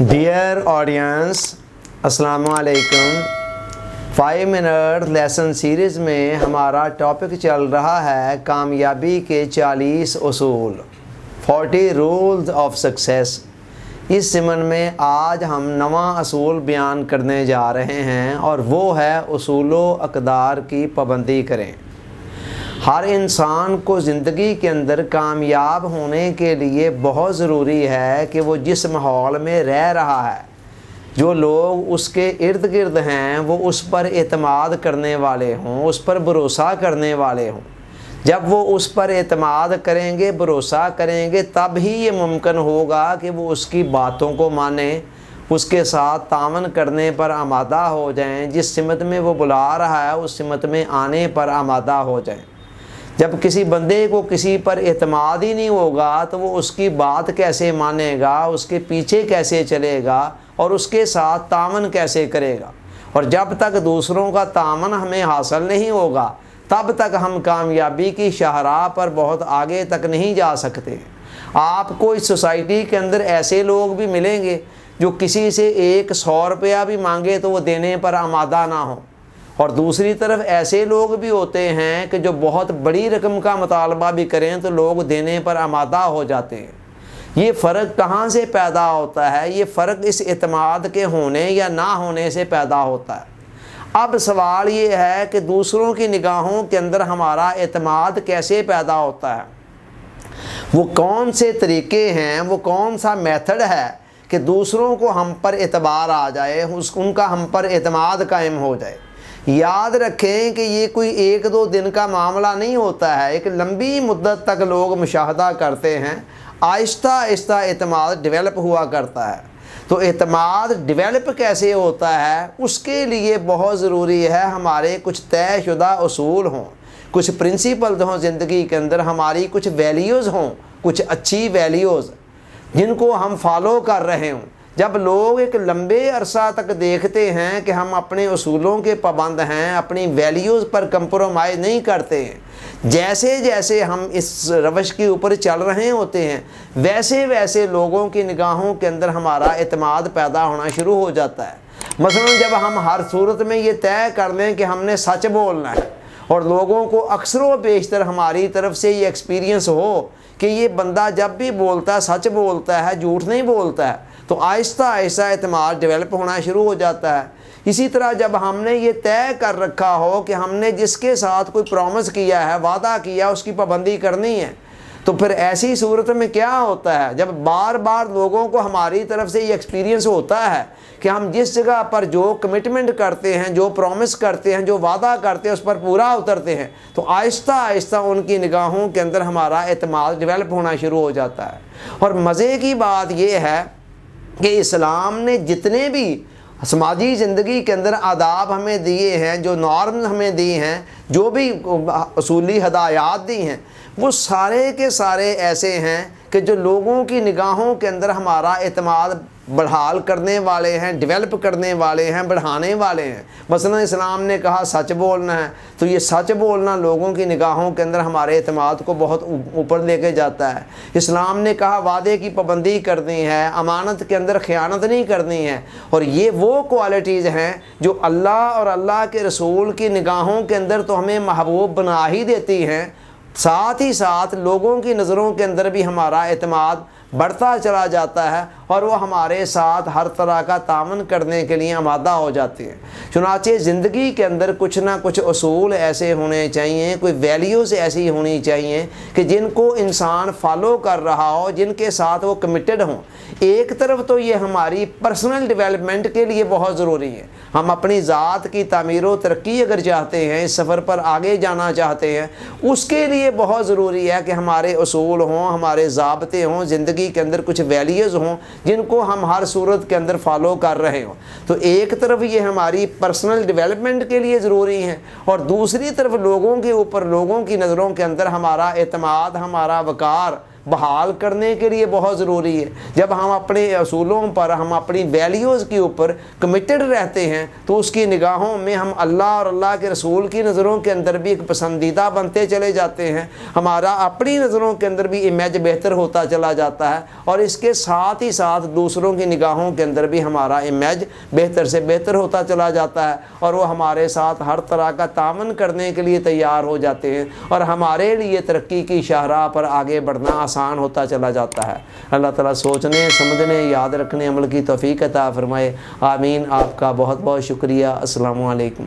Dear audience, अस्सलाम वालेकुम। 5 minute lesson series में हमारा टॉपिक चल रहा है कामयाबी के 40 उसूल, 40 रूल्स ऑफ सक्सेस। इस ज़िमन में आज हम नवा असूल बयान करने जा रहे हैं और वो है उसूलो अक़दार की पाबंदी करें। हर इंसान को ज़िंदगी के अंदर कामयाब होने के लिए बहुत ज़रूरी है कि वो जिस माहौल में रह रहा है, जो लोग उसके इर्द गिर्द हैं, वो उस पर एतमाद करने वाले हों, उस पर भरोसा करने वाले हों। जब वो उस पर एतमाद करेंगे, भरोसा करेंगे, तब ही ये मुमकिन होगा कि वो उसकी बातों को माने, उसके साथ तावन करने पर आमादा हो जाएं, जिस सिमत में वो बुला रहा है उस सिमत में आने पर आमादा हो जाएं। जब किसी बंदे को किसी पर एतमाद ही नहीं होगा तो वो उसकी बात कैसे मानेगा, उसके पीछे कैसे चलेगा और उसके साथ तावन कैसे करेगा। और जब तक दूसरों का तावन हमें हासिल नहीं होगा तब तक हम कामयाबी की शाहराह पर बहुत आगे तक नहीं जा सकते। आपको इस सोसाइटी के अंदर ऐसे लोग भी मिलेंगे जो किसी से 100 रुपया भी मांगे तो वो देने पर आमादा ना हो, और दूसरी तरफ ऐसे लोग भी होते हैं कि जो बहुत बड़ी रकम का मुतालबा भी करें तो लोग देने पर आमादा हो जाते हैं। ये फ़र्क कहाँ से पैदा होता है? ये फ़र्क इस एतमाद के होने या ना होने से पैदा होता है। अब सवाल ये है कि दूसरों की निगाहों के अंदर हमारा एतमाद कैसे पैदा होता है? वो कौन से तरीक़े हैं, वो कौन सा मेथड है कि दूसरों को हम पर एतबार आ जाए, उनका हम पर एतमाद कायम हो जाए। याद रखें कि ये कोई 1-2 दिन का मामला नहीं होता है। एक लंबी मुद्दत तक लोग मुशाहदा करते हैं, आहिस्ता आहिस्ता एतमाद डेवलप हुआ करता है। तो एतमाद डेवलप कैसे होता है, उसके लिए बहुत ज़रूरी है हमारे कुछ तयशुदा उसूल हों, कुछ प्रिंसिपल्स हों ज़िंदगी के अंदर, हमारी कुछ वैल्यूज़ हों, कुछ अच्छी वैल्यूज़ जिनको हम फॉलो कर रहे हों। जब लोग एक लंबे अरसा तक देखते हैं कि हम अपने उसूलों के पाबंद हैं, अपनी वैल्यूज़ पर कंप्रोमाइज़ नहीं करते हैं, जैसे जैसे हम इस रवश के ऊपर चल रहे होते हैं वैसे वैसे लोगों की निगाहों के अंदर हमारा एतमाद पैदा होना शुरू हो जाता है। मसलन जब हम हर सूरत में ये तय कर लें कि हमने सच बोलना है और लोगों को अक्सर व बेशतर हमारी तरफ से ये एक्सपीरियंस हो कि ये बंदा जब भी बोलता है सच बोलता है, झूठ नहीं बोलता है, तो आहिस्ता आहिस्ता एतमाद डेवलप होना शुरू हो जाता है। इसी तरह जब हमने ये तय कर रखा हो कि हमने जिसके साथ कोई प्रॉमिस किया है, वादा किया, उसकी पाबंदी करनी है, तो फिर ऐसी सूरत में क्या होता है, जब बार बार लोगों को हमारी तरफ से ये एक्सपीरियंस होता है कि हम जिस जगह पर जो कमिटमेंट करते हैं, जो प्रॉमिस करते हैं, जो वादा करते हैं, उस पर पूरा उतरते हैं, तो आहिस्ता आहिस्ता उनकी निगाहों के अंदर हमारा एतमाद डेवलप होना शुरू हो जाता है। और मज़े की बात यह है कि इस्लाम ने जितने भी समाजी ज़िंदगी के अंदर आदाब हमें दिए हैं, जो नॉर्म्स हमें दी हैं, जो भी असूली हदायत दी हैं, वो सारे के सारे ऐसे हैं कि जो लोगों की निगाहों के अंदर हमारा एतमाद बढ़ाल करने वाले हैं, डेवलप करने वाले हैं, बढ़ाने वाले हैं। मसलन इस्लाम ने कहा सच बोलना है, तो ये सच बोलना लोगों की निगाहों के अंदर हमारे एतमाद को बहुत ऊपर लेके जाता है। इस्लाम ने कहा वादे की पाबंदी करनी है, अमानत के अंदर ख़यानत नहीं करनी है, और ये वो क्वालिटीज़ हैं जो अल्लाह और अल्लाह के रसूल की निगाहों के अंदर तो हमें महबूब बना ही देती हैं, साथ ही साथ लोगों की नज़रों के अंदर भी हमारा एतमाद बढ़ता चला जाता है और वो हमारे साथ हर तरह का तावन करने के लिए आमादा हो जाते हैं। चुनांचे ज़िंदगी के अंदर कुछ ना कुछ उसूल ऐसे होने चाहिए, कोई वैल्यूज़ ऐसी होनी चाहिए कि जिनको इंसान फॉलो कर रहा हो, जिनके साथ वो कमिटेड हों। एक तरफ तो ये हमारी पर्सनल डेवलपमेंट के लिए बहुत ज़रूरी है। हम अपनी ज़ात की तामीर व तरक्की अगर चाहते हैं, इस सफ़र पर आगे जाना चाहते हैं, उसके लिए बहुत ज़रूरी है कि हमारे उसूल हों, हमारे ज़ाब्ते हों, ज़िंदगी के अंदर कुछ वैल्यूज़ हों जिनको हम हर सूरत के अंदर फॉलो कर रहे हों। तो एक तरफ ये हमारी पर्सनल डेवलपमेंट के लिए ज़रूरी है और दूसरी तरफ लोगों के ऊपर, लोगों की नज़रों के अंदर हमारा एतमाद, हमारा वक़ार بحال کرنے کے لیے بہت ضروری ہے۔ جب ہم اپنے اصولوں پر، ہم اپنی ویلیوز کے اوپر کمیٹڈ رہتے ہیں تو اس کی نگاہوں میں ہم اللہ اور اللہ کے رسول کی نظروں کے اندر بھی ایک پسندیدہ بنتے چلے جاتے ہیں، ہمارا اپنی نظروں کے اندر بھی امیج بہتر ہوتا چلا جاتا ہے، اور اس کے ساتھ ہی ساتھ دوسروں کی نگاہوں کے اندر بھی ہمارا امیج بہتر سے بہتر ہوتا چلا جاتا ہے، اور وہ ہمارے ساتھ ہر طرح کا تعاون کرنے کے لیے تیار ہو جاتے ہیں، اور ہمارے لیے ترقی کی شاہراہ پر آگے بڑھنا آسان ہوتا چلا جاتا ہے۔ اللہ تعالیٰ سوچنے، سمجھنے، یاد رکھنے، عمل کی توفیق عطا فرمائے۔ آمین۔ آپ کا بہت بہت شکریہ۔ السلام علیکم۔